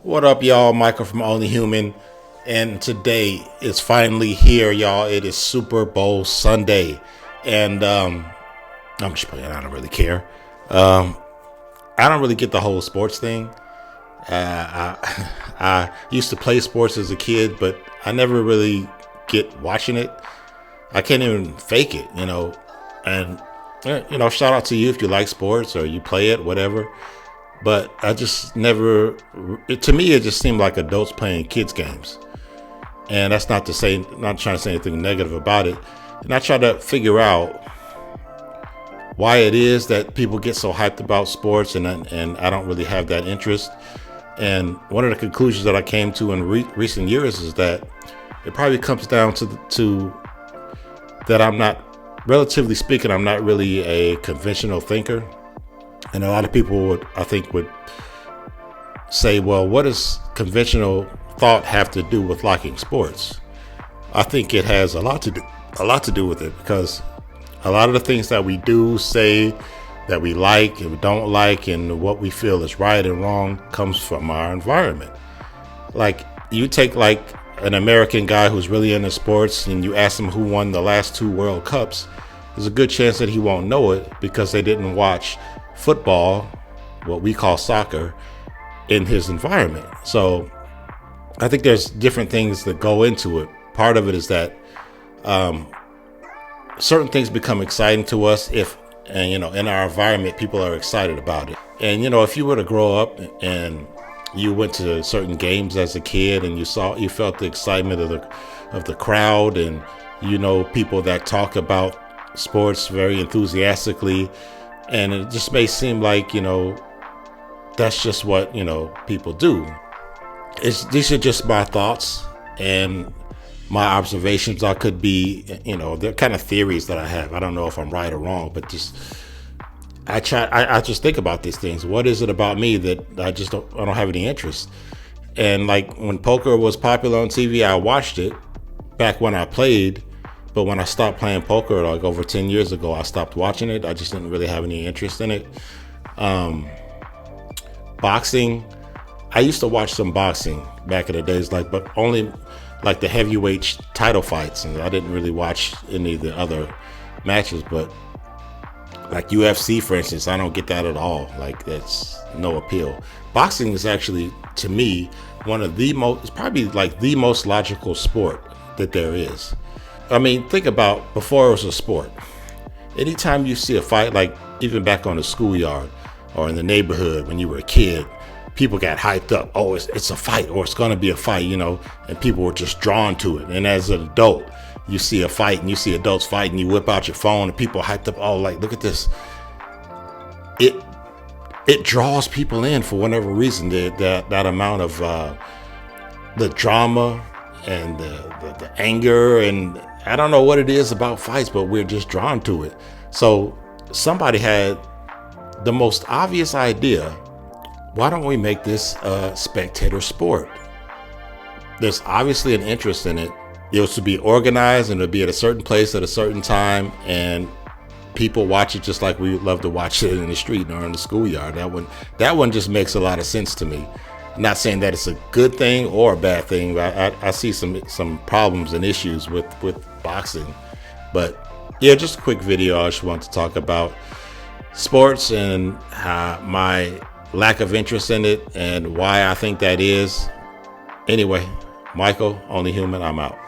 What up, y'all? Michael from Only Human. And today is finally here, y'all. It is Super Bowl Sunday. And I'm just playing. I don't really care. Um, I don't really get the whole sports thing. I used to play sports as a kid, but I never really get watching it. I can't even fake it. And, shout out to you if you like sports or you play it, whatever. But I just never, to me, it just seemed like adults playing kids' games. And that's not to say, not trying to say anything negative about it. And I try to figure out why it is that people get so hyped about sports, and I don't really have that interest. And one of the conclusions that I came to in recent years is that it probably comes down to that I'm not, relatively speaking, I'm not really a conventional thinker. And a lot of people would say, well, what does conventional thought have to do with liking sports? I think it has a lot to do with it, because a lot of the things that we do, say, that we like and we don't like, and what we feel is right and wrong comes from our environment. Like, you take like an American guy who's really into sports and you ask him who won the last two World Cups, there's a good chance that he won't know it because they didn't watch football, what we call soccer, in his environment. So I think there's different things that go into it. Part of it is that certain things become exciting to us if, and in our environment, people are excited about it. And if you were to grow up and you went to certain games as a kid and you felt the excitement of the crowd, and people that talk about sports very enthusiastically, and it just may seem like that's just what people do. These are just my thoughts and my observations. I could be, they're kind of theories that I have. I don't know if I'm right or wrong, but I just think about these things. What is it about me that I don't have any interest? And like when poker was popular on TV, I watched it back when I played, but when I stopped playing poker like over 10 years ago, I stopped watching it. I just didn't really have any interest in it. Boxing, I used to watch some boxing back in the days, but only like the heavyweight title fights, and I didn't really watch any of the other matches. But like UFC, for instance, I don't get that at all. Like, that's no appeal. Boxing is actually, to me, one of the most, it's probably like the most logical sport that there is. I mean, think about before it was a sport. Anytime you see a fight, like even back on the schoolyard or in the neighborhood when you were a kid, people got hyped up. Oh, it's a fight, or it's going to be a fight, and people were just drawn to it. And as an adult, you see a fight and you see adults fight and you whip out your phone and people hyped up. Oh, like, look at this. It draws people in for whatever reason. That amount of the drama and the anger, and I don't know what it is about fights, but we're just drawn to it. So somebody had the most obvious idea. Why don't we make this a spectator sport? There's obviously an interest in it. It was to be organized and to be at a certain place at a certain time, and people watch it just like we would love to watch it in the street or in the schoolyard. That one just makes a lot of sense to me. I'm not saying that it's a good thing or a bad thing, but I see some problems and issues with boxing. But yeah, just a quick video. I just want to talk about sports and my lack of interest in it and why I think that is. Anyway, Michael, Only Human, I'm out.